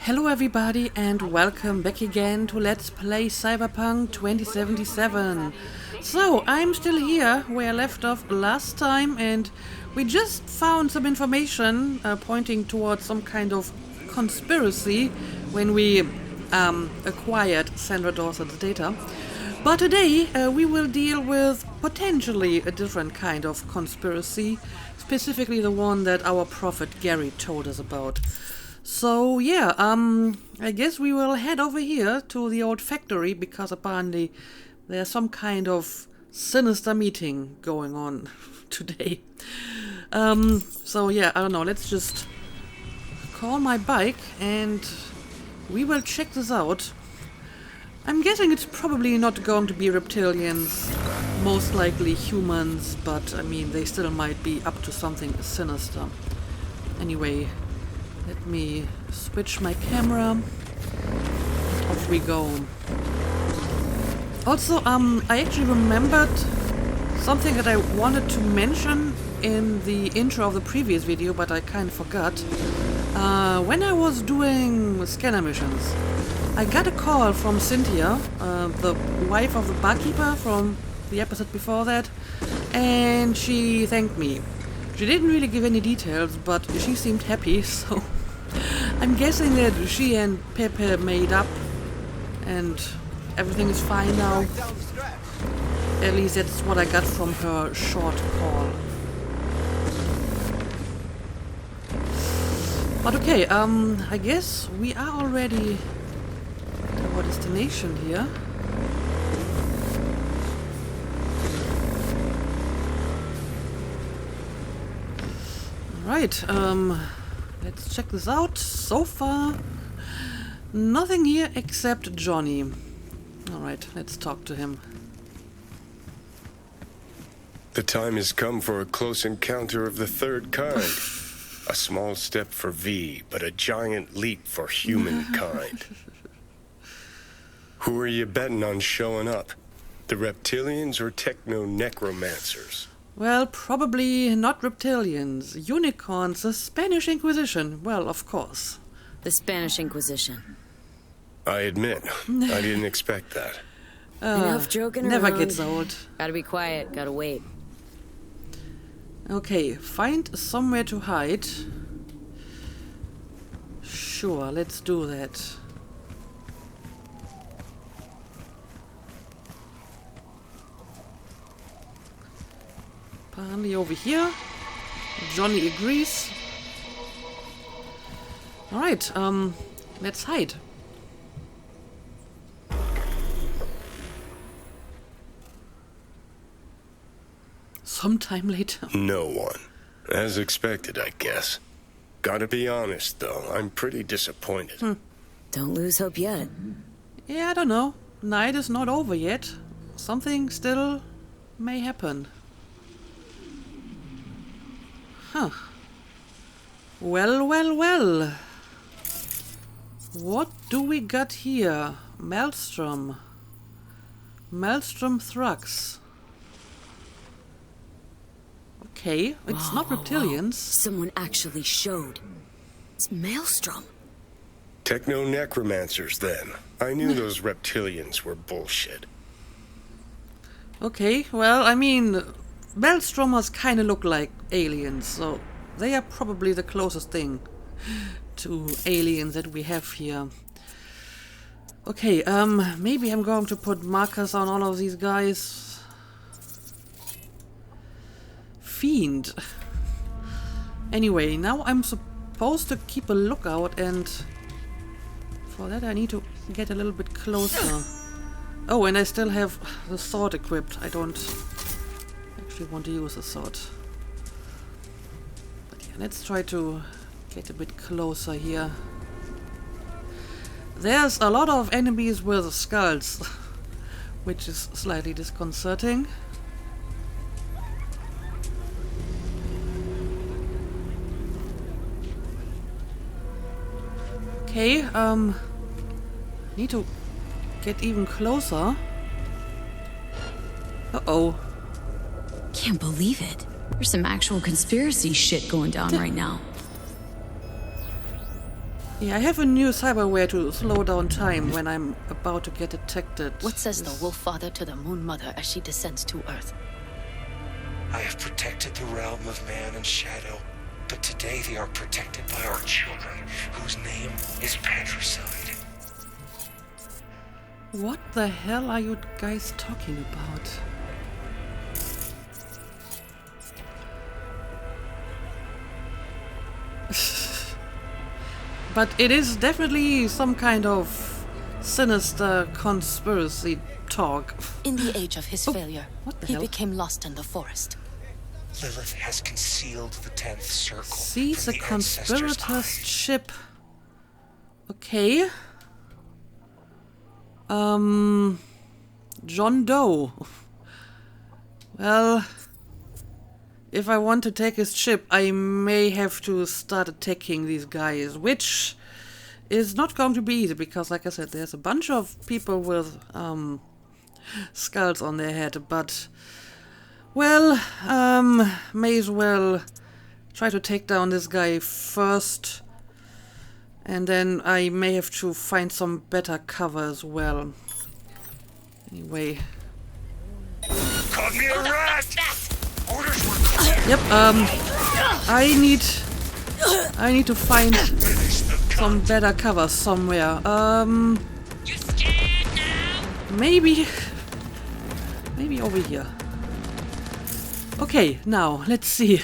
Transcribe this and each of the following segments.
Hello everybody and welcome back again to Let's Play Cyberpunk 2077. So, I'm still here where I left off last time and we just found some information pointing towards some kind of conspiracy when we acquired Sandra Dawson's data. But today we will deal with potentially a different kind of conspiracy, specifically the one that our prophet Gary told us about. So yeah, I guess we will head over here to the old factory because apparently there's some kind of sinister meeting going on today. So yeah, I don't know, let's just call my bike and we will check this out. I'm guessing it's probably not going to be reptilians, most likely humans, but I mean they still might be up to something sinister. Anyway, let me switch my camera. Off we go. Also, I actually remembered something that I wanted to mention in the intro of the previous video, but I kind of forgot. When I was doing scanner missions, I got a call from Cynthia, the wife of the barkeeper from the episode before that, and she thanked me. She didn't really give any details, but she seemed happy, so I'm guessing that she and Pepe made up and everything is fine now. At least that's what I got from her short call. But okay, I guess we are already at our destination here. Right, let's check this out. So far, nothing here except Johnny. Alright, let's talk to him. The time has come for a close encounter of the third kind. A small step for V, but a giant leap for humankind. Who are you betting on showing up? The reptilians or techno-necromancers? Well, probably not reptilians. Unicorns, the Spanish Inquisition. Well, of course. The Spanish Inquisition. I admit, I didn't expect that. Enough joking around. Never gets old. Gotta be quiet, gotta wait. Okay, find somewhere to hide. Sure, let's do that. Apparently over here. Johnny agrees. Alright, let's hide. Sometime later. No one. As expected, I guess. Gotta be honest, though, I'm pretty disappointed. Don't lose hope yet. Yeah, I don't know. Night is not over yet. Something still may happen. Huh. Well, well, well. What do we got here? Maelstrom. Maelstrom Thrugs. Okay, it's not reptilians. Someone actually showed. It's Maelstrom. Techno-necromancers, then. I knew those reptilians were bullshit. Okay, well, I mean, Maelstromers kind of look like aliens, so they are probably the closest thing to aliens that we have here. Okay, maybe I'm going to put markers on all of these guys. Fiend. Anyway, now I'm supposed to keep a lookout, and for that I need to get a little bit closer. Oh, and I still have the sword equipped. I don't actually want to use the sword. But yeah, let's try to get a bit closer here. There's a lot of enemies with skulls, which is slightly disconcerting. Okay, need to get even closer. Uh-oh. Can't believe it. There's some actual conspiracy shit going down right now. Yeah, I have a new cyberware to slow down time when I'm about to get detected. What says the Wolf Father to the Moon Mother as she descends to Earth? I have protected the realm of man and shadow, but today they are protected by our children, whose name is patricide. What the hell are you guys talking about? But it is definitely some kind of sinister conspiracy talk. In the age of his failure, what the he hell? became lost in the forest. Lilith has concealed the 10th circle. Sees from a the ancestors' conspirator's eyes. chip. Okay. John Doe. Well, if I want to take his chip, I may have to start attacking these guys, which is not going to be easy because, like I said, there's a bunch of people with skulls on their head, but well, may as well try to take down this guy first, and then I may have to find some better cover as well. Anyway. Called me a rat! Orders were clear. Yep, I need to find some better cover somewhere. You scared now? Maybe over here. Okay, now let's see.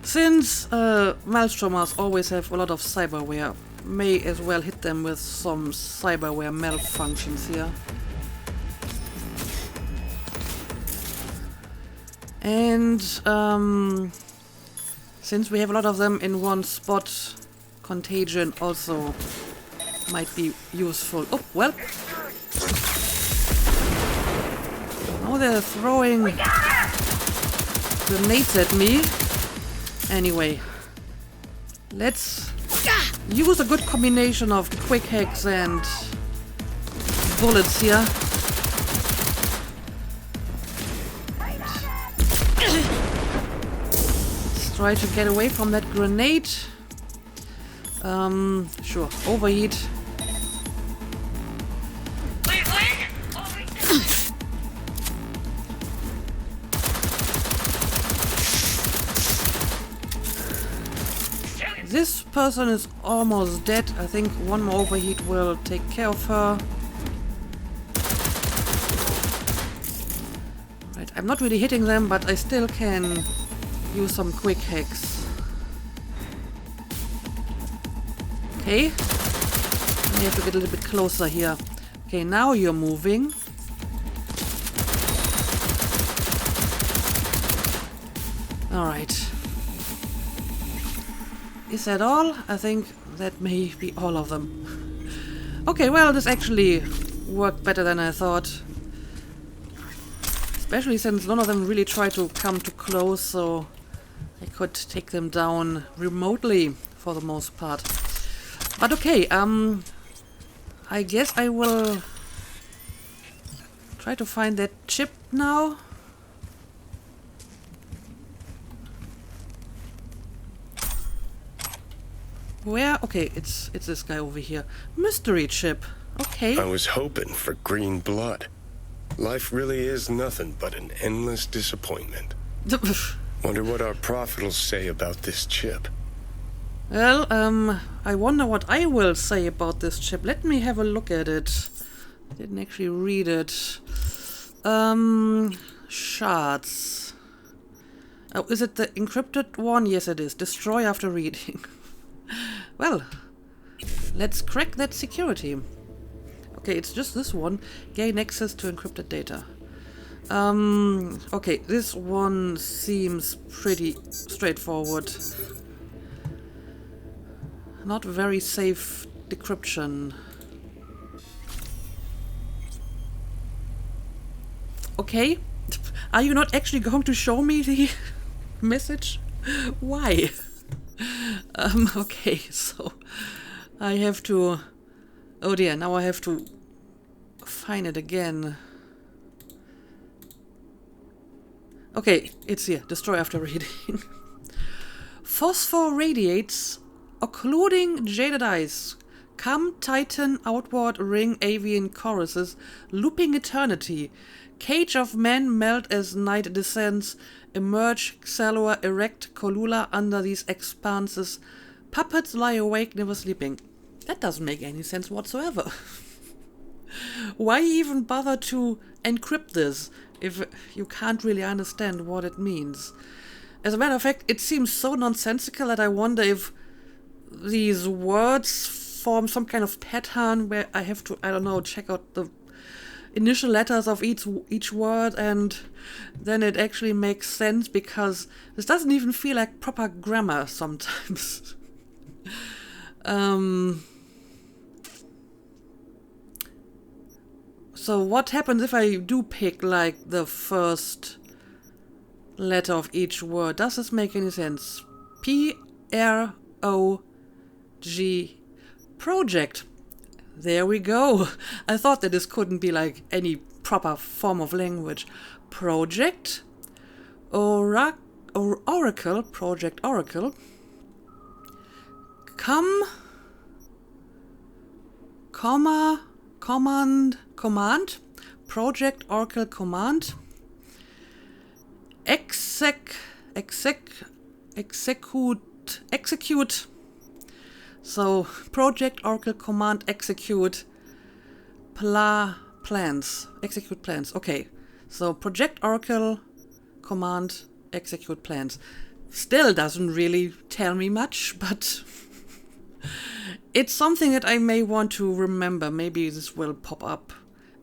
Since Maelstromers always have a lot of cyberware, may as well hit them with some cyberware malfunctions here. And since we have a lot of them in one spot, contagion also might be useful. Oh, well. Now they're throwing grenades at me. Anyway, let's use a good combination of quick hacks and bullets here. Let's try to get away from that grenade. Sure, overheat. This person is almost dead. I think one more overheat will take care of her. Right, I'm not really hitting them, but I still can use some quick hacks. Okay. I have to get a little bit closer here. Okay, now you're moving. Alright. Is that all? I think that may be all of them. Okay, well, this actually worked better than I thought. Especially since none of them really tried to come too close, so I could take them down remotely for the most part. But okay, I guess I will try to find that chip now. Where? Okay, it's this guy over here. Mystery chip. Okay. I was hoping for green blood. Life really is nothing but an endless disappointment. Wonder what our prophet will say about this chip. Well, I wonder what I will say about this chip. Let me have a look at it. I didn't actually read it. Shards. Oh, is it the encrypted one? Yes, it is. Destroy after reading. Well, let's crack that security. Okay, it's just this one. Gain access to encrypted data. Okay, this one seems pretty straightforward. Not very safe decryption. Okay. Are you not actually going to show me the message? Why? Okay, so I have to... Oh dear, now I have to find it again. Okay, it's here. Destroy after reading. Phosphor radiates Occluding jaded eyes. Come titan outward ring avian choruses. Looping eternity. Cage of men melt as night descends. Emerge Xalor erect Colula under these expanses. Puppets lie awake, never sleeping. That doesn't make any sense whatsoever. Why even bother to encrypt this if you can't really understand what it means? As a matter of fact, it seems so nonsensical that I wonder if these words form some kind of pattern where I have to, I don't know, check out the initial letters of each word, and then it actually makes sense, because this doesn't even feel like proper grammar sometimes. So what happens if I do pick like the first letter of each word? Does this make any sense? P-R-O-G. Project. There we go. I thought that this couldn't be like any proper form of language. Project. Oracle. Project Oracle. Command. Project Oracle command. Execute. So, Project Oracle command execute plans. Execute plans. Okay. So, Project Oracle command execute plans. Still doesn't really tell me much, but it's something that I may want to remember. Maybe this will pop up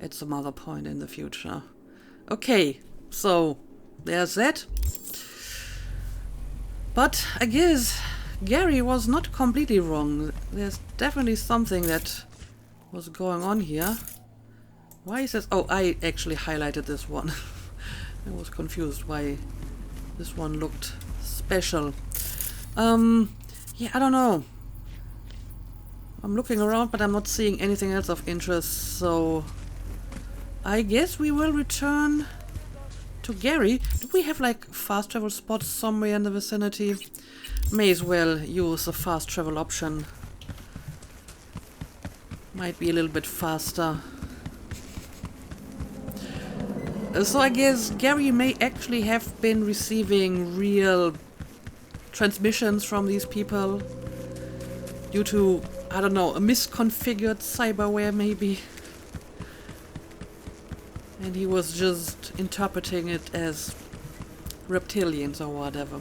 at some other point in the future. Okay, so there's that. But I guess Gary was not completely wrong. There's definitely something that was going on here. Why is this? Oh, I actually highlighted this one. I was confused why this one looked special. Yeah, I don't know. I'm looking around, but I'm not seeing anything else of interest, so I guess we will return to Gary. Do we have like fast travel spots somewhere in the vicinity? May as well use a fast travel option. Might be a little bit faster. So I guess Gary may actually have been receiving real transmissions from these people due to, I don't know, a misconfigured cyberware maybe. And he was just interpreting it as reptilians or whatever.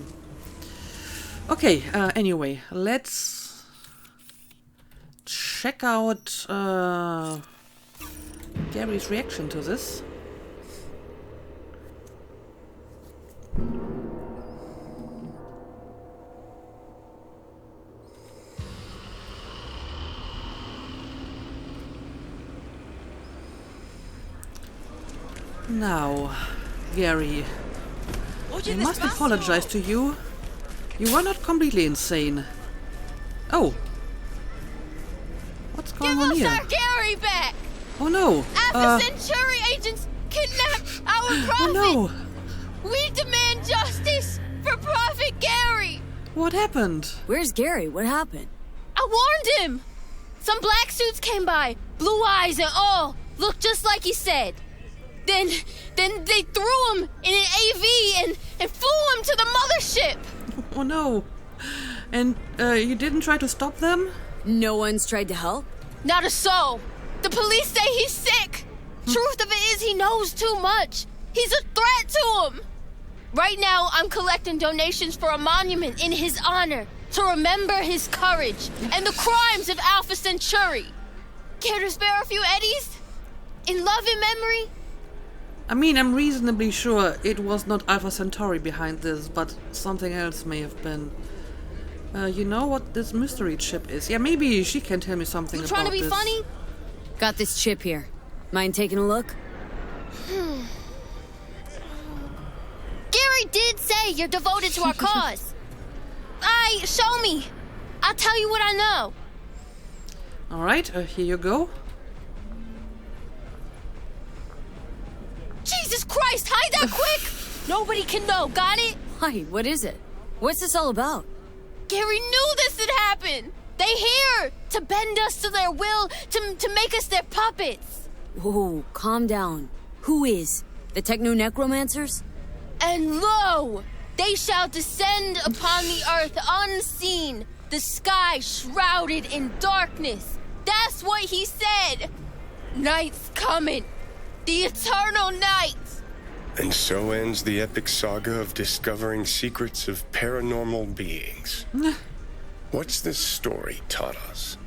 Okay, anyway, let's check out Gary's reaction to this. Now, Gary, I must apologize to you. You were not completely insane. Oh. What's going on here? Give us our Gary back! Oh no. Alpha Centauri agents kidnapped our prophet! Oh no. We demand justice for Prophet Gary! What happened? Where's Gary? What happened? I warned him! Some black suits came by, blue eyes and all, looked just like he said. Then they threw him in an AV and flew him to the mothership! Oh no. And you didn't try to stop them? No one's tried to help? Not a soul. The police say he's sick. Truth of it is he knows too much. He's a threat to him. Right now, I'm collecting donations for a monument in his honor to remember his courage and the crimes of Alpha Centauri. Care to spare a few eddies? In love and memory? I mean, I'm reasonably sure it was not Alpha Centauri behind this, but something else may have been. You know what this mystery chip is? Yeah, maybe she can tell me something about this. You trying to be funny? Got this chip here. Mind taking a look? Gary did say you're devoted to our cause. Show me. I'll tell you what I know. Alright, here you go. Jesus Christ, hide that quick! Nobody can know, got it? Hi, what is it? What's this all about? Gary knew this would happen! They here to bend us to their will, to make us their puppets! Whoa, calm down. Who is? The techno-necromancers? And lo! They shall descend upon the earth unseen, the sky shrouded in darkness. That's what he said! Night's coming. The eternal night! And so ends the epic saga of discovering secrets of paranormal beings. What's this story taught us?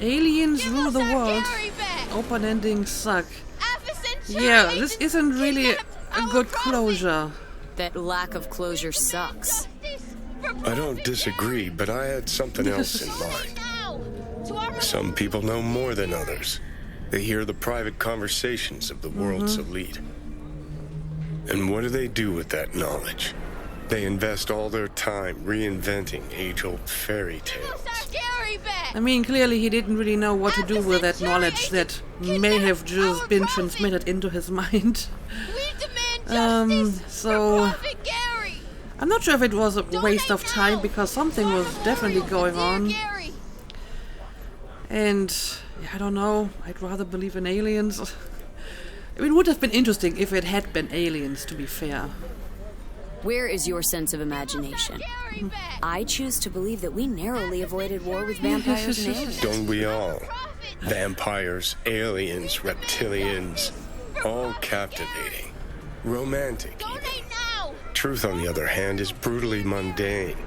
Aliens Give rule us the our world. Gary back. Open endings suck. Alpha Centauri Yeah, this agents isn't really kidnapped a our good prophet. closure. That lack of closure sucks. Justice for I don't Prophet disagree, Gary. but I had something else in mind. Now, to our Some people know more than others. They hear the private conversations of the world's elite. And what do they do with that knowledge? They invest all their time reinventing age-old fairy Give us tales. our Gary back. I mean, clearly he didn't really know what to do with that knowledge that may have just been transmitted into his mind. We demand justice so- for Prophet Gary. I'm not sure if it was a waste of time, because something was definitely going on. Gary. And yeah, I don't know, I'd rather believe in aliens. I mean, it would have been interesting if it had been aliens, to be fair. Where is your sense of imagination? Gary back. I choose to believe that we narrowly avoided war with vampires and aliens. Don't we all? Vampires, aliens, reptilians, all captivating, romantic even. Donate now. Truth, on the other hand, is brutally mundane.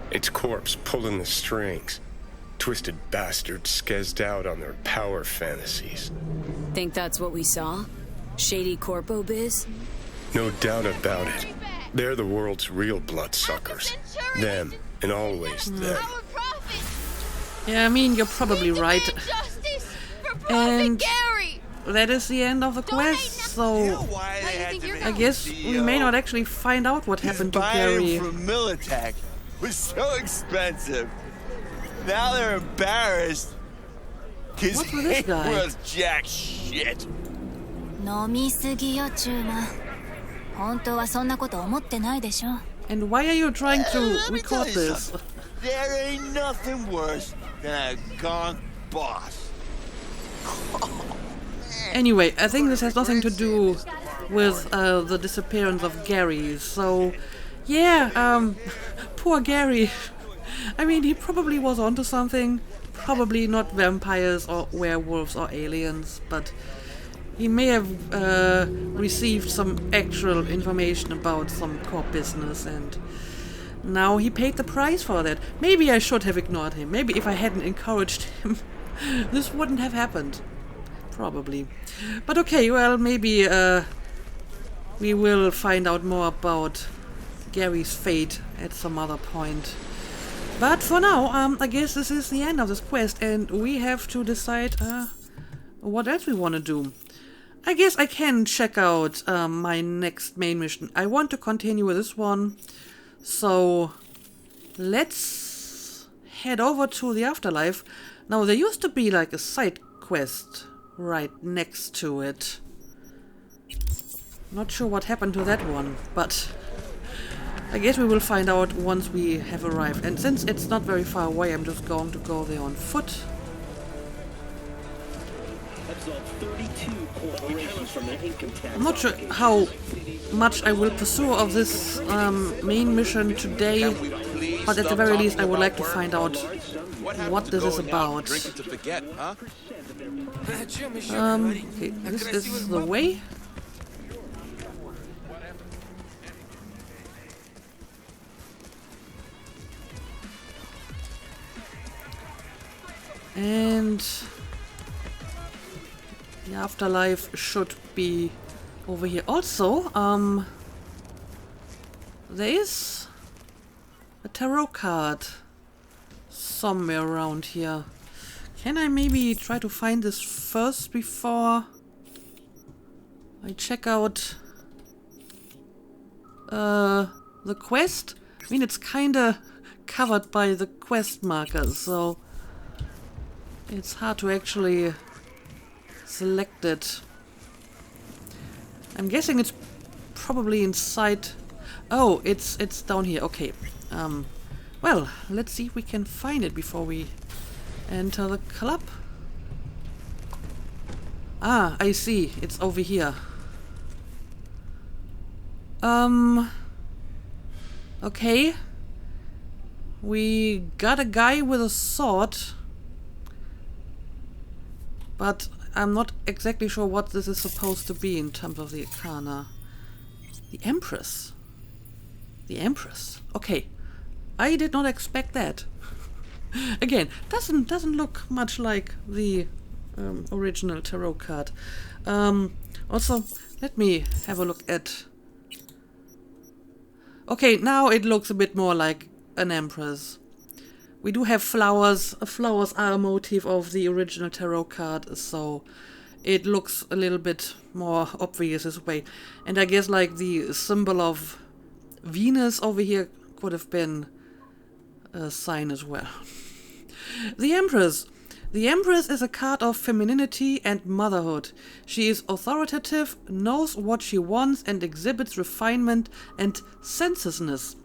Its corpse pulling the strings. Twisted bastards skezzed out on their power fantasies. Think that's what we saw? Shady corpo biz? No doubt about it. They're the world's real bloodsuckers. Them, and always them. Our prophet. Yeah, I mean, you're probably right. Demand justice for Prophet And Gary. that is the end of the quest, so Why they had to make I guess we may not actually find out what happened to Gary. from Militech was so expensive. Now they're embarrassed. Cause What's with this they guy? was jack shit. 飲みすぎよチューマ本当はそんなこと思ってないでしょ And why are you trying to Let me tell record you this? something. There ain't nothing worse than a gone boss. Anyway, I think this has nothing to do with the disappearance of Gary, so yeah, poor Gary. I mean, he probably was onto something. Probably not vampires or werewolves or aliens, but he may have received some actual information about some core business, and now he paid the price for that. Maybe I should have ignored him. Maybe if I hadn't encouraged him, this wouldn't have happened. Probably. But okay, well, maybe we will find out more about Gary's fate at some other point. But for now, I guess this is the end of this quest, and we have to decide what else we want to do. I guess I can check out my next main mission. I want to continue with this one, so let's head over to the afterlife. Now, there used to be like a side quest right next to it. Not sure what happened to that one, but I guess we will find out once we have arrived. And since it's not very far away, I'm just going to go there on foot. I'm not sure how much I will pursue of this main mission today, but at the very least I would like to find out what this is about. Okay, this is the way. And the afterlife should be over here. Also, there is a tarot card somewhere around here. Can I maybe try to find this first before I check out the quest? I mean, it's kinda covered by the quest markers, so it's hard to actually select it. I'm guessing it's probably inside. Oh, it's down here. Okay. Well, let's see if we can find it before we enter the club. Ah, I see. It's over here. Okay. We got a guy with a sword. But I'm not exactly sure what this is supposed to be in terms of the Arcana. The Empress. The Empress. Okay. I did not expect that. Again, doesn't look much like the original tarot card. Also, let me have a look at... Okay, now it looks a bit more like an Empress. We do have flowers. Flowers are a motif of the original tarot card, so it looks a little bit more obvious this way. And I guess like the symbol of Venus over here could have been a sign as well. The Empress. The Empress is a card of femininity and motherhood. She is authoritative, knows what she wants, and exhibits refinement and sensuousness.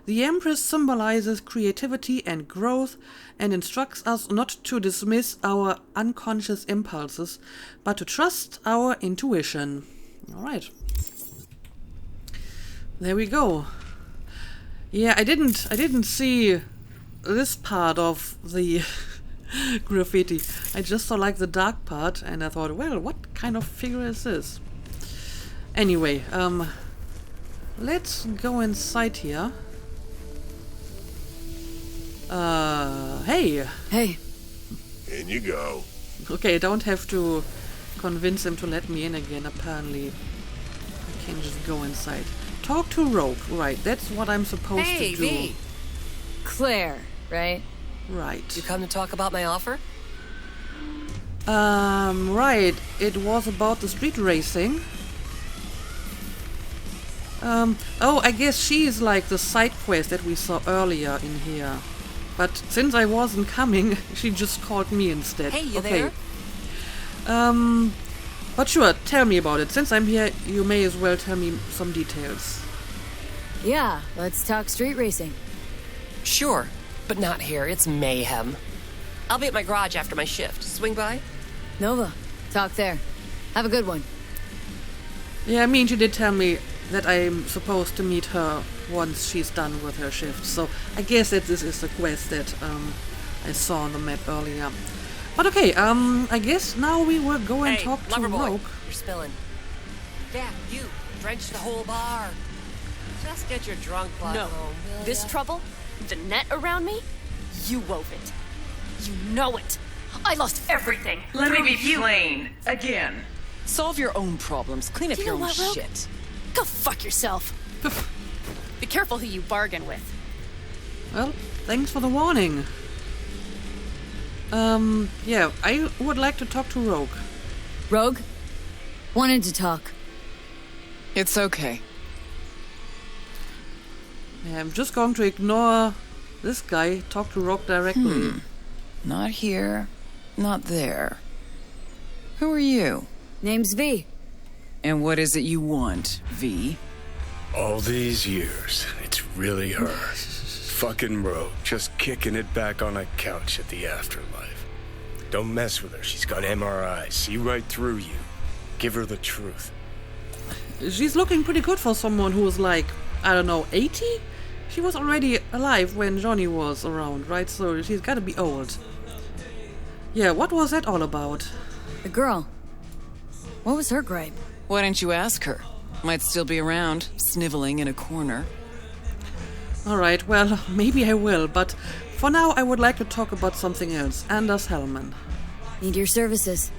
The Empress symbolizes creativity and growth and instructs us not to dismiss our unconscious impulses, but to trust our intuition. Alright. There we go. Yeah, I didn't see this part of the graffiti. I just saw like the dark part and I thought, well, what kind of figure is this? Anyway, let's go inside here. Hey! Hey. In you go. Okay, I don't have to convince him to let me in again, apparently. I can just go inside. Talk to Rogue. Right, that's what I'm supposed to do. V. Claire, right? Right. You come to talk about my offer? Right. It was about the street racing. Oh, I guess she is like the side quest that we saw earlier in here. But since I wasn't coming, she just called me instead. Hey, you there? But sure, tell me about it. Since I'm here, you may as well tell me some details. Yeah, let's talk street racing. Sure, but not here. It's mayhem. I'll be at my garage after my shift. Swing by? Nova, talk there. Have a good one. Yeah, I mean, she did tell me that I'm supposed to meet her once she's done with her shift. So I guess that this is the quest that I saw on the map earlier. But okay, I guess now we will go and talk to Rogue. You're spilling. Yeah, you. Drench the whole bar. Just get your drunk butt home, will This ya? trouble? The net around me? You wove it. You know it. I lost everything. Let me be plain again. Solve your own problems. Clean up Do you your know own what, Rogue? shit. Go fuck yourself. Be careful who you bargain with. Well, thanks for the warning. Yeah, I would like to talk to Rogue. Rogue? Wanted to talk. It's okay. Yeah, I'm just going to ignore this guy, talk to Rogue directly. Not here, not there. Who are you? Name's V. And what is it you want, V? All these years, it's really her. Fucking Rogue, just kicking it back on a couch at the afterlife. Don't mess with her, she's got MRIs, see right through you. Give her the truth. She's looking pretty good for someone who was like, I don't know, 80? She was already alive when Johnny was around, right? So she's gotta be old. Yeah, what was that all about? The girl. What was her gripe? Why don't you ask her? Might still be around, sniveling in a corner. Alright, well, maybe I will, but for now I would like to talk about something else. Anders Hellman. Need your services.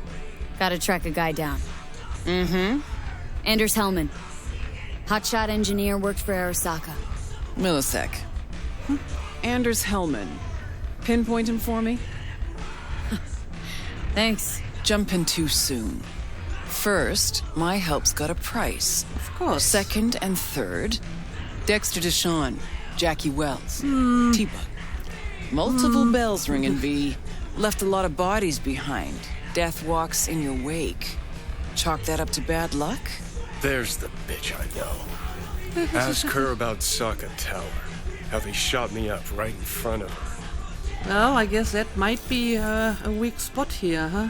Gotta track a guy down. Anders Hellman. Hotshot engineer, worked for Arasaka. Millisec. Anders Hellman. Pinpoint him for me? Thanks. Jumping too soon. First, my help's got a price. Of course. Second and third, Dexter Deshawn, Jackie Wells, T-Bug. Multiple bells ringing, V. Left a lot of bodies behind. Death walks in your wake. Chalk that up to bad luck? There's the bitch I know. Ask her about Sokka Tower. How they shot me up right in front of her. Well, I guess that might be a weak spot here, huh?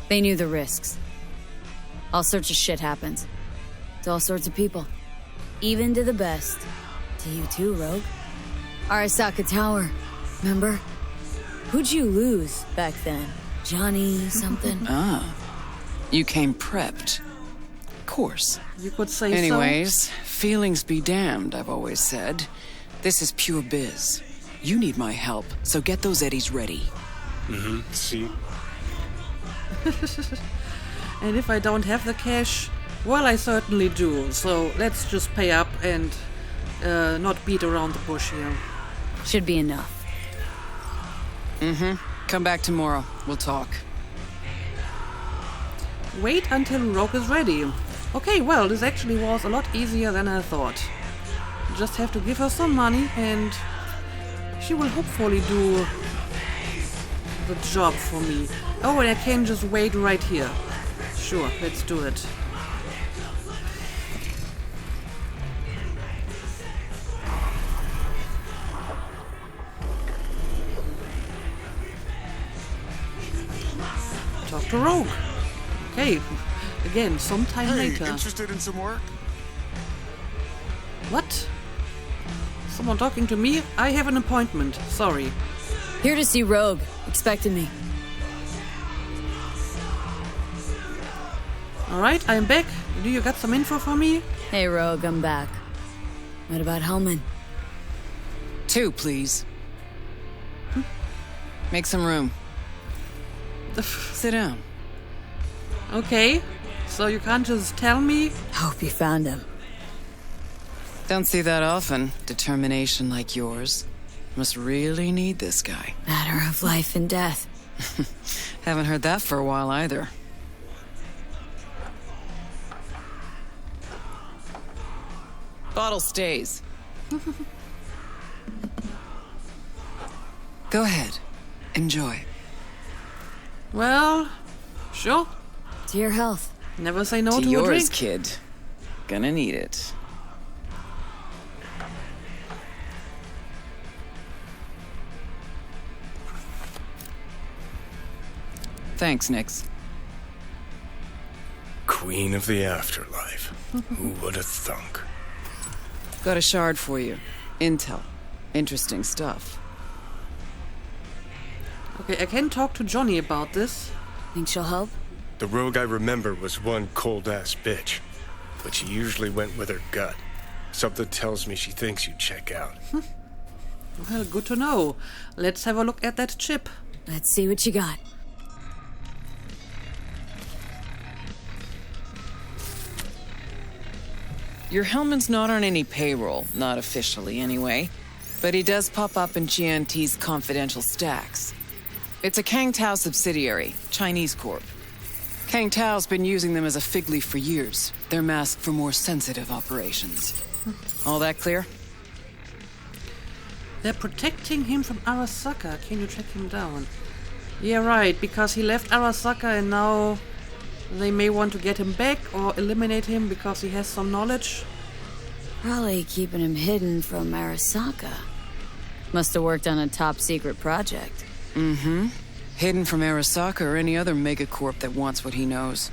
They knew the risks. All sorts of shit happens. To all sorts of people. Even to the best. To you too, Rogue. Arasaka Tower, remember? Who'd you lose back then? Johnny something? You came prepped. Of course. You could say Anyways, feelings be damned, I've always said. This is pure biz. You need my help, so get those eddies ready. See? And if I don't have the cash, well, I certainly do. So let's just pay up and not beat around the bush here. Should be enough. Come back tomorrow. We'll talk. Wait until Rogue is ready. Okay, well, this actually was a lot easier than I thought. Just have to give her some money and she will hopefully do the job for me. Oh, and I can just wait right here. Sure, let's do it. Talk to Rogue. Okay, again, sometime later. Interested in some work? What? Someone talking to me? I have an appointment. Sorry. Here to see Rogue. Expecting me. Alright, I'm back. Do you got some info for me? Hey, Rogue, I'm back. What about Hellman? 2, please. Make some room. Sit down. Okay, so you can't just tell me? Hope you found him. Don't see that often. Determination like yours. Must really need this guy. Matter of life and death. Haven't heard that for a while either. Bottle stays. Go ahead. Enjoy. Well, sure. To your health. Never say no to a yours, drink. kid. Gonna need it. Thanks, Nix. Queen of the afterlife. Who would have thunk? Got a shard for you. Intel. Interesting stuff. Okay, I can talk to Johnny about this. Think she'll help? The rogue I remember was one cold-ass bitch. But she usually went with her gut. Something tells me she thinks you'd check out. Well, good to know. Let's have a look at that chip. Let's see what you got. Your Hellman's not on any payroll, not officially anyway, but he does pop up in GNT's confidential stacks. It's a Kang Tao subsidiary, Chinese corp. Kang Tao's been using them as a fig leaf for years. They're masked for more sensitive operations. All that clear? They're protecting him from Arasaka. Can you track him down? Yeah, right, because he left Arasaka and now they may want to get him back or eliminate him because he has some knowledge. Probably keeping him hidden from Arasaka. Must have worked on a top secret project. Hidden from Arasaka or any other megacorp that wants what he knows.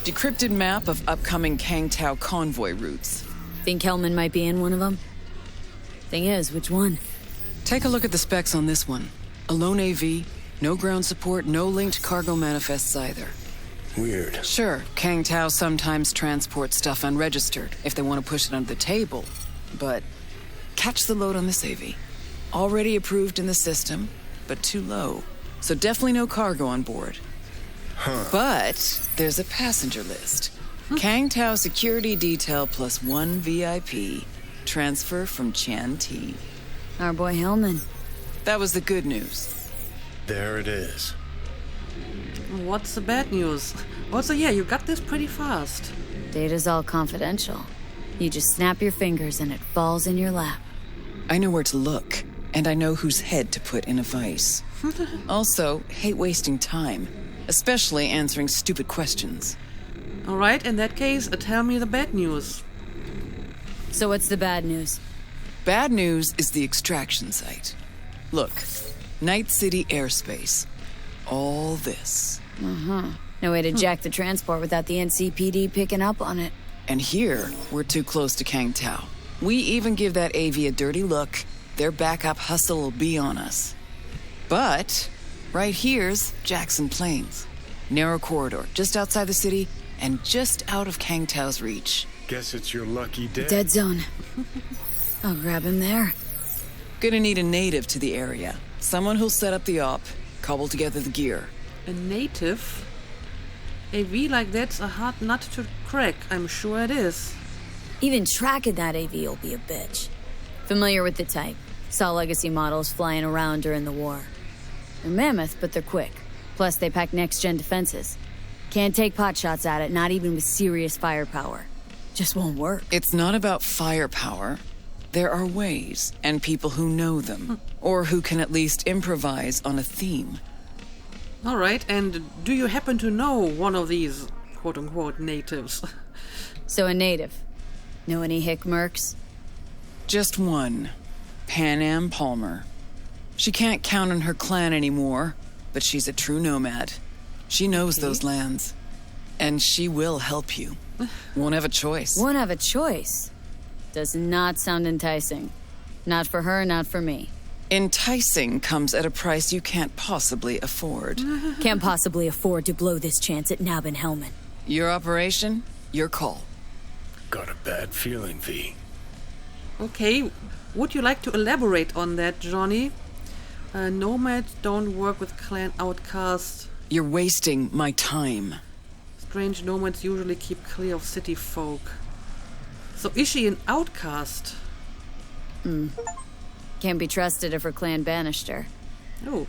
Decrypted map of upcoming Kang Tao convoy routes. Think Hellman might be in one of them? Thing is, which one? Take a look at the specs on this one. A lone AV, no ground support, no linked cargo manifests either. Weird. Sure, Kang Tao sometimes transports stuff unregistered if they want to push it under the table. But catch the load on this AV. Already approved in the system, but too low. So definitely no cargo on board. But there's a passenger list. Kang Tao security detail plus 1 VIP. Transfer from Chan T. Our boy Hellman. That was the good news. There it is. What's the bad news? Also, yeah, you got this pretty fast. Data's all confidential. You just snap your fingers and it falls in your lap. I know where to look, and I know whose head to put in a vice. Also, hate wasting time, especially answering stupid questions. Alright, in that case, tell me the bad news. So what's the bad news? Bad news is the extraction site. Look, Night City airspace. All this. No way to jack the transport without the NCPD picking up on it. And here, we're too close to Kang Tao. We even give that AV a dirty look, their backup hustle will be on us. But, right here's Jackson Plains. Narrow corridor, just outside the city, and just out of Kang Tao's reach. Guess it's your lucky day. Dead zone. I'll grab him there. Gonna need a native to the area. Someone who'll set up the op, cobble together the gear. A native? AV like that's a hard nut to crack, I'm sure it is. Even tracking that AV will be a bitch. Familiar with the type. Saw legacy models flying around during the war. They're mammoth, but they're quick. Plus, they pack next-gen defenses. Can't take pot shots at it, not even with serious firepower. Just won't work. It's not about firepower. There are ways, and people who know them, or who can at least improvise on a theme. All right, and do you happen to know one of these quote-unquote natives? So a native. Know any hick mercs? Just one. PanAm Palmer. She can't count on her clan anymore, but she's a true nomad. She knows those lands. And she will help you. Won't have a choice. Won't have a choice? Does not sound enticing. Not for her, not for me. Enticing comes at a price you can't possibly afford. Can't possibly afford to blow this chance at Nab and Hellman. Your operation, your call. Got a bad feeling, V. Okay, would you like to elaborate on that, Johnny? Nomads don't work with clan outcasts. You're wasting my time. Strange nomads usually keep clear of city folk. So is she an outcast? Can't be trusted if her clan banished her. Oh.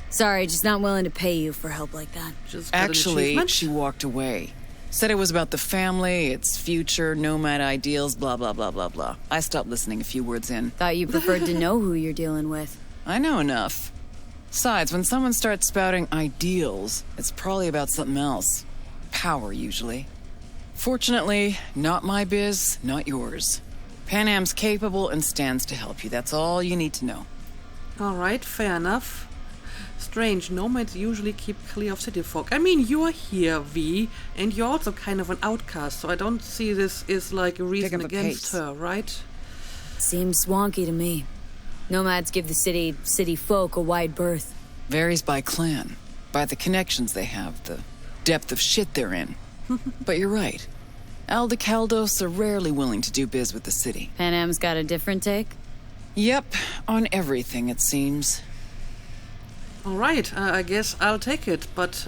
Sorry, just not willing to pay you for help like that. Just got an Actually, achievement? she walked away. Said it was about the family, its future, nomad ideals, blah, blah, blah, blah, blah. I stopped listening a few words in. Thought you preferred to know who you're dealing with. I know enough. Besides, when someone starts spouting ideals, it's probably about something else. Power, usually. Fortunately, not my biz, not yours. PanAm's capable and stands to help you. That's all you need to know. All right, fair enough. Strange, nomads usually keep clear of city folk. I mean, you're here, V, and you're also kind of an outcast, so I don't see this as like a reason up a against pace. her, right? Seems swanky to me. Nomads give the city folk a wide berth. Varies by clan, by the connections they have, the depth of shit they're in. But you're right. Aldecaldos are rarely willing to do biz with the city. PanAm's got a different take? Yep, on everything, it seems. All right, I guess I'll take it, but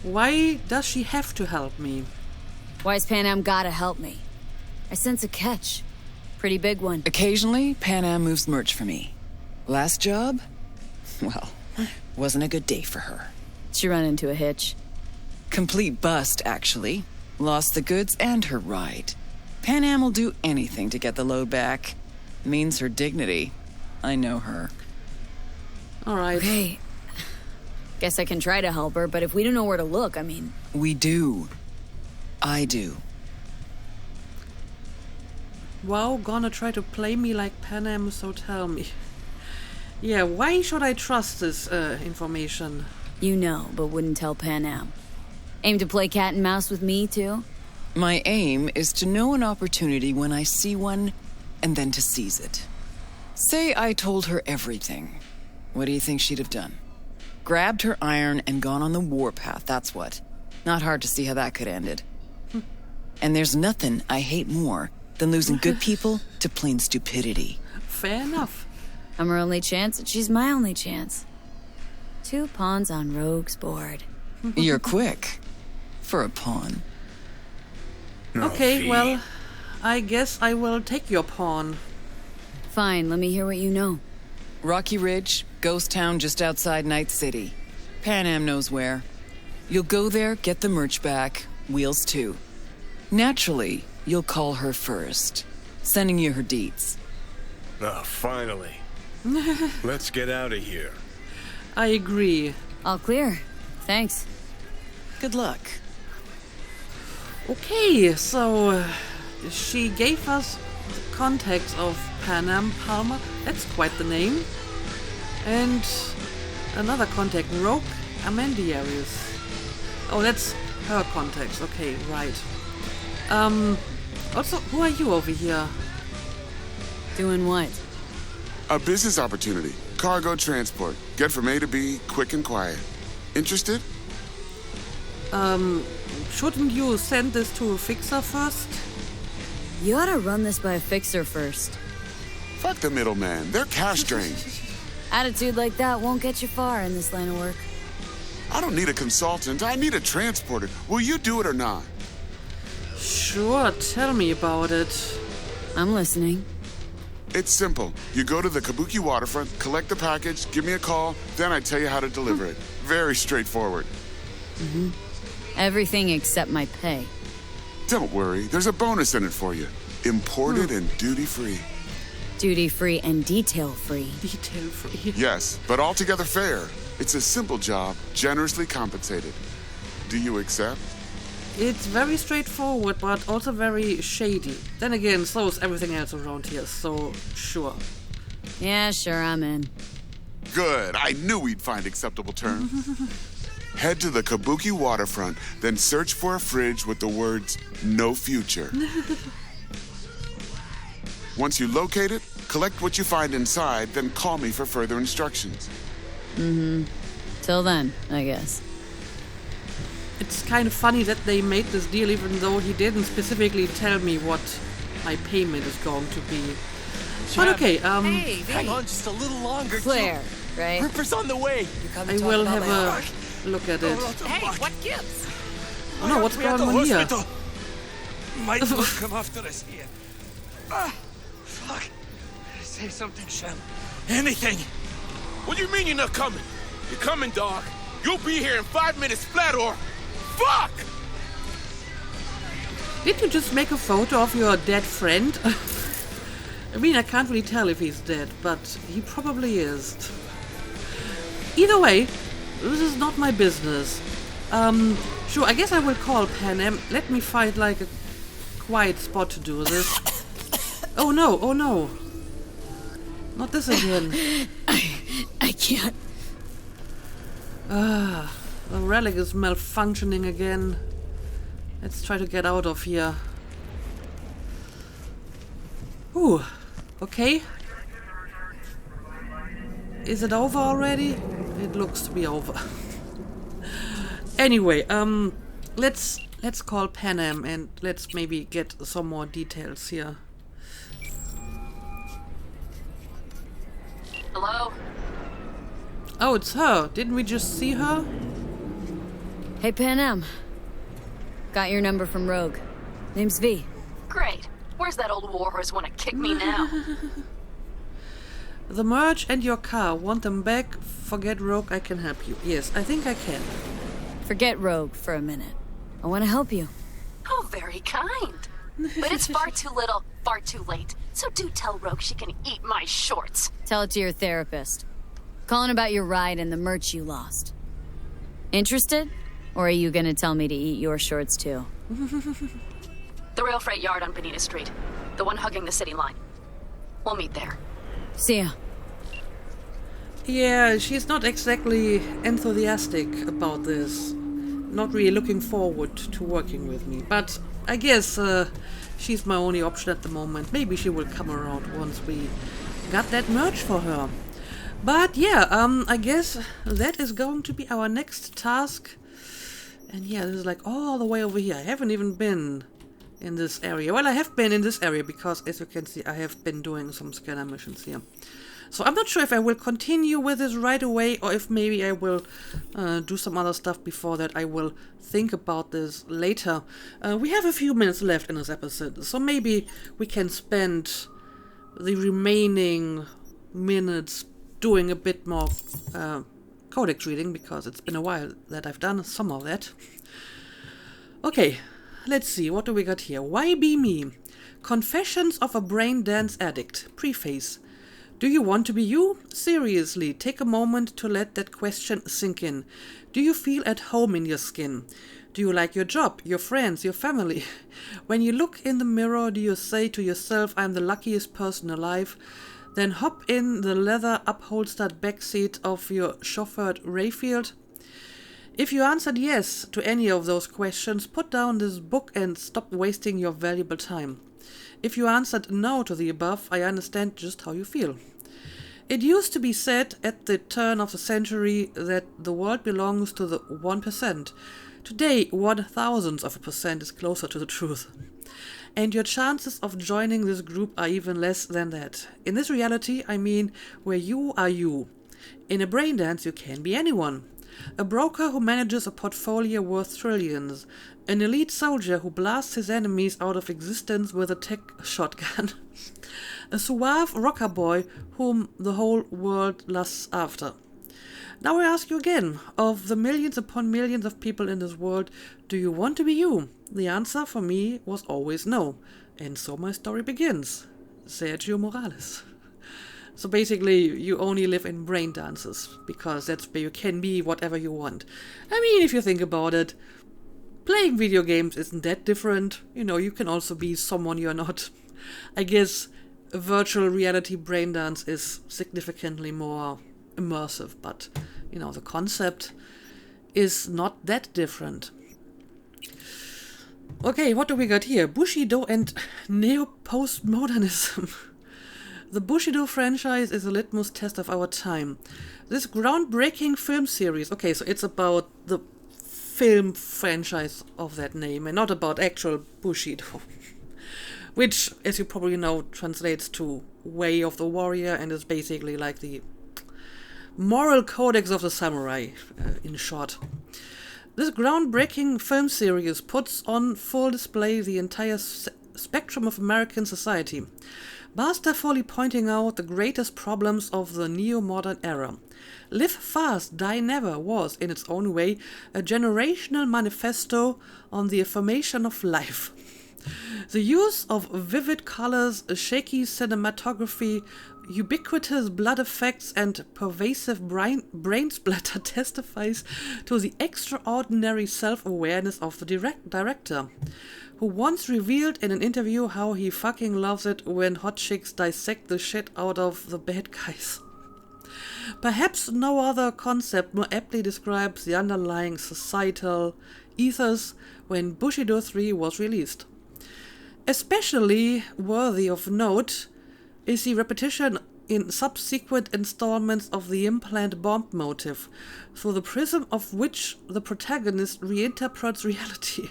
why does she have to help me? Why's PanAm gotta help me? I sense a catch. Pretty big one. Occasionally, PanAm moves merch for me. Last job? Well, wasn't a good day for her. She run into a hitch. Complete bust, actually. Lost the goods and her ride. PanAm will do anything to get the load back. Means her dignity. I know her. All right. Okay. Guess I can try to help her, but if we don't know where to look, I mean... We do. I do. Wow, gonna try to play me like PanAm, so tell me. Yeah, why should I trust this information? You know, but wouldn't tell PanAm. Aim to play cat and mouse with me, too? My aim is to know an opportunity when I see one, and then to seize it. Say I told her everything. What do you think she'd have done? Grabbed her iron and gone on the warpath, that's what. Not hard to see how that could have ended. And there's nothing I hate more than losing good people to plain stupidity. Fair enough. I'm her only chance, and she's my only chance. 2 pawns on Rogue's board. You're quick. For a pawn. Okay, well, I guess I will take your pawn. Fine, let me hear what you know. Rocky Ridge, ghost town just outside Night City. PanAm knows where. You'll go there, get the merch back, wheels too. Naturally, you'll call her first. Sending you her deets. Oh, finally. Let's get out of here. I agree. All clear. Thanks. Good luck. Okay, so she gave us contacts of PanAm Palmer. That's quite the name. And another contact, Rogue Amendiarius. Oh, that's her contacts. Okay, right. Also, who are you over here? Doing what? A business opportunity. Cargo transport. Get from A to B, quick and quiet. Interested? Shouldn't you send this to a fixer first? You ought to run this by a fixer first. Fuck the middleman. They're cash drained. Attitude like that won't get you far in this line of work. I don't need a consultant. I need a transporter. Will you do it or not? Sure, tell me about it. I'm listening. It's simple. You go to the Kabuki waterfront, collect the package, give me a call, then I tell you how to deliver it. Very straightforward. Mm-hmm. Everything except my pay. Don't worry, there's a bonus in it for you. Imported and duty-free. Duty-free and detail-free. Detail-free. Yes, but altogether fair. It's a simple job, generously compensated. Do you accept? It's very straightforward, but also very shady. Then again, so is everything else around here, so sure. Yeah, sure, I'm in. Good, I knew we'd find acceptable terms. Head to the Kabuki waterfront, then search for a fridge with the words, "No future." Once you locate it, collect what you find inside, then call me for further instructions. Mm-hmm. Till then, I guess. It's kind of funny that they made this deal even though he didn't specifically tell me what my payment is going to be. But okay, Hey, hang on just a little longer. Claire, right? Ripper's on the way. I will have a look at it. Hey, what gives? Oh no, what's going on here? Might will come after us here. Fuck. Say something, Shem. Anything. What do you mean you're not coming? You're coming, dog. You'll be here in 5 minutes flat or... Fuck! Did you just make a photo of your dead friend? I mean, I can't really tell if he's dead, but he probably is. Either way, this is not my business. Sure, I guess I will call PanAm. Let me find, like, a quiet spot to do this. Oh no, oh no. Not this again. I can't. The relic is malfunctioning again. Let's try to get out of here. Ooh, okay. Is it over already? It looks to be over. Anyway, let's call PanAm and let's maybe get some more details here. Hello? Oh, it's her. Didn't we just see her? Hey, PanAm. Got your number from Rogue. Name's V. Great. Where's that old warhorse want to kick me now? The merge and your car. Want them back? Forget Rogue, I can help you. Yes, I think I can. Forget Rogue for a minute. I want to help you. Oh, very kind. But it's far too little, far too late. So do tell Rogue she can eat my shorts. Tell it to your therapist. Calling about your ride and the merch you lost. Interested? Or are you gonna tell me to eat your shorts too? The rail freight yard on Bonita Street. The one hugging the city line. We'll meet there. See ya. Yeah, she's not exactly enthusiastic about this. Not really looking forward to working with me. But I guess she's my only option at the moment. Maybe she will come around once we got that merch for her. But yeah, I guess that is going to be our next task. And yeah, this is like all the way over here. I haven't even been in this area. Well, I have been in this area because, as you can see, I have been doing some scanner missions here. So I'm not sure if I will continue with this right away or if maybe I will do some other stuff before that. I will think about this later. We have a few minutes left in this episode, so maybe we can spend the remaining minutes doing a bit more codex reading, because it's been a while that I've done some of that. Okay, let's see, what do we got here? Why be me? Confessions of a Brain Dance Addict. Preface. Do you want to be you? Seriously, take a moment to let that question sink in. Do you feel at home in your skin? Do you like your job, your friends, your family? When you look in the mirror, do you say to yourself, I'm the luckiest person alive? Then hop in the leather upholstered backseat of your chauffeured Rayfield? If you answered yes to any of those questions, put down this book and stop wasting your valuable time. If you answered no to the above, I understand just how you feel. It used to be said at the turn of the century that the world belongs to the 1%. Today, 0.001% is closer to the truth. And your chances of joining this group are even less than that. In this reality, I mean, where you are you. In a brain dance, you can be anyone. A broker who manages a portfolio worth trillions. An elite soldier who blasts his enemies out of existence with a tech shotgun. A suave rocker boy whom the whole world lusts after. Now I ask you again, of the millions upon millions of people in this world, do you want to be you? The answer for me was always no. And so my story begins. Sergio Morales. So basically, you only live in brain dances, because that's where you can be whatever you want. I mean, if you think about it, playing video games isn't that different. You know, you can also be someone you're not. I guess a virtual reality brain dance is significantly more immersive, but, you know, the concept is not that different. Okay, what do we got here? Bushido and neo-postmodernism. The Bushido franchise is a litmus test of our time. This groundbreaking film series, okay, so it's about the film franchise of that name and not about actual Bushido, which, as you probably know, translates to Way of the Warrior and is basically like the moral codex of the samurai, in short. This groundbreaking film series puts on full display the entire spectrum of American society, masterfully pointing out the greatest problems of the neo-modern era. Live Fast, Die Never was, in its own way, a generational manifesto on the affirmation of life. The use of vivid colors, shaky cinematography, ubiquitous blood effects, and pervasive brain splatter testifies to the extraordinary self-awareness of the director, who once revealed in an interview how he fucking loves it when hot chicks dissect the shit out of the bad guys. Perhaps no other concept more aptly describes the underlying societal ethos when Bushido 3 was released. Especially worthy of note is the repetition in subsequent installments of the implant bomb motif, through the prism of which the protagonist reinterprets reality.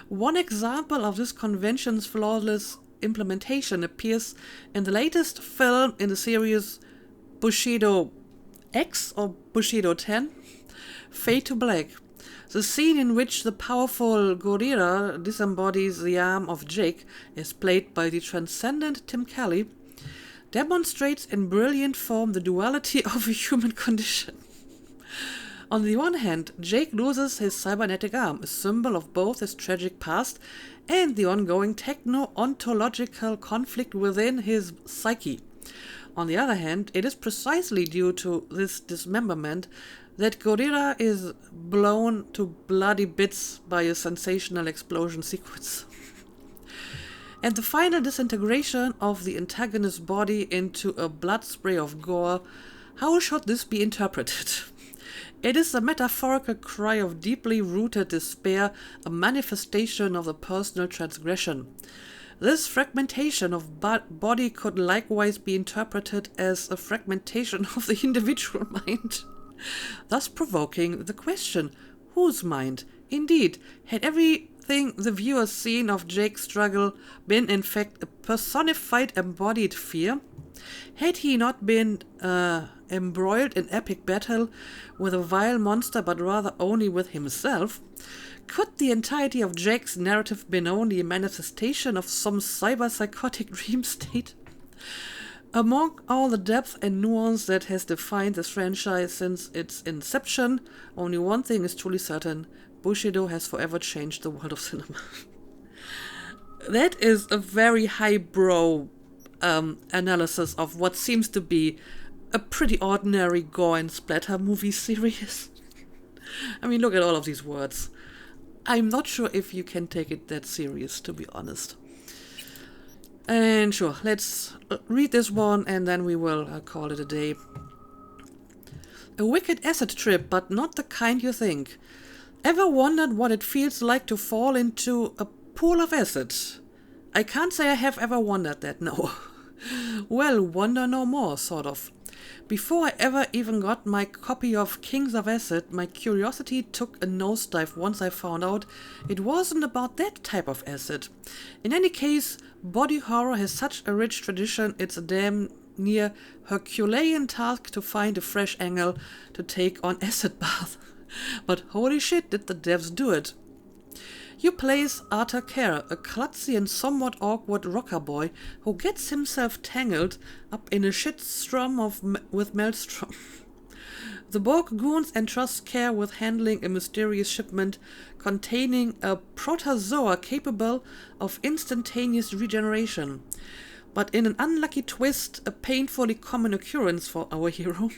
One example of this convention's flawless implementation appears in the latest film in the series Bushido X or Bushido 10, Fade to Black. The scene in which the powerful gorilla disembodies the arm of Jake, as played by the transcendent Tim Kelly, demonstrates in brilliant form the duality of a human condition. On the one hand, Jake loses his cybernetic arm, a symbol of both his tragic past and the ongoing techno-ontological conflict within his psyche. On the other hand, it is precisely due to this dismemberment that Gorilla is blown to bloody bits by a sensational explosion sequence. And the final disintegration of the antagonist's body into a blood spray of gore, how should this be interpreted? It is a metaphorical cry of deeply rooted despair, a manifestation of the personal transgression. This fragmentation of body could likewise be interpreted as a fragmentation of the individual mind, thus provoking the question, whose mind? Indeed, had everything the viewer seen of Jake's struggle been in fact a personified embodied fear? Had he not been embroiled in epic battle with a vile monster, but rather only with himself? Could the entirety of Jake's narrative been only a manifestation of some cyber-psychotic dream state? Among all the depth and nuance that has defined this franchise since its inception, only one thing is truly certain: Bushido has forever changed the world of cinema. That is a very highbrow analysis of what seems to be a pretty ordinary gore and splatter movie series. I mean, look at all of these words. I'm not sure if you can take it that serious, to be honest. And sure, let's read this one and then we will call it a day. A wicked acid trip, but not the kind you think. Ever wondered what it feels like to fall into a pool of acid? I can't say I have ever wondered that, no. Well, wonder no more, sort of. Before I ever even got my copy of Kings of Acid, my curiosity took a nosedive once I found out it wasn't about that type of acid. In any case, body horror has such a rich tradition, it's a damn near Herculean task to find a fresh angle to take on acid bath. But holy shit, did the devs do it. You play as Arthur Kerr, a klutzy and somewhat awkward rocker boy who gets himself tangled up in a shitstorm with Maelstrom. The Borg goons entrust Kerr with handling a mysterious shipment containing a protozoa capable of instantaneous regeneration. But in an unlucky twist, a painfully common occurrence for our hero,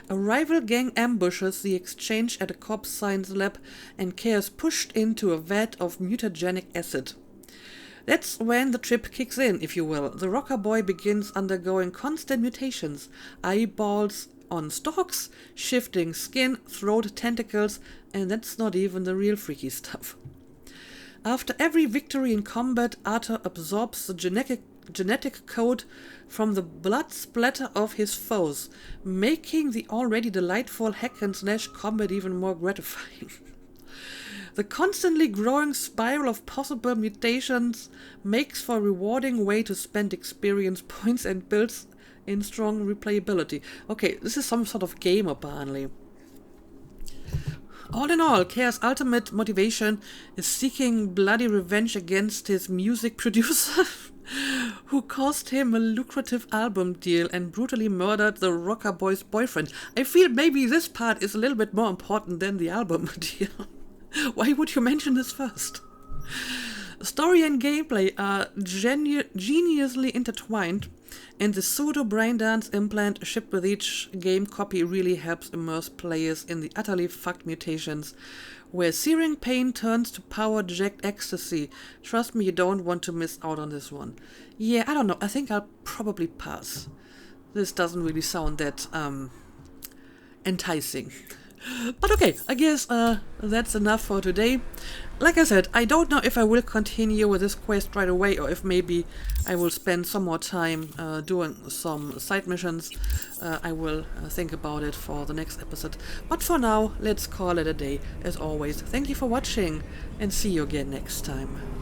a rival gang ambushes the exchange at a corpse science lab and Kerr is pushed into a vat of mutagenic acid. That's when the trip kicks in, if you will. The rocker boy begins undergoing constant mutations, eyeballs on stalks, shifting skin, throat tentacles, and that's not even the real freaky stuff. After every victory in combat, Arthur absorbs the genetic code from the blood splatter of his foes, making the already delightful hack-and-slash combat even more gratifying. The constantly growing spiral of possible mutations makes for a rewarding way to spend experience points and builds in strong replayability. Okay, this is some sort of game apparently. All in all, Kerr's ultimate motivation is seeking bloody revenge against his music producer, who cost him a lucrative album deal and brutally murdered the rocker boy's boyfriend. I feel maybe this part is a little bit more important than the album deal. Why would you mention this first? Story and gameplay are geniusly intertwined, and the pseudo-brain dance implant shipped with each game copy really helps immerse players in the utterly fucked mutations, where searing pain turns to power-jacked ecstasy. Trust me, you don't want to miss out on this one. Yeah, I don't know, I think I'll probably pass. This doesn't really sound that enticing. But okay, I guess that's enough for today. Like I said, I don't know if I will continue with this quest right away or if maybe I will spend some more time doing some side missions. I will think about it for the next episode. But for now, let's call it a day. As always, thank you for watching and see you again next time.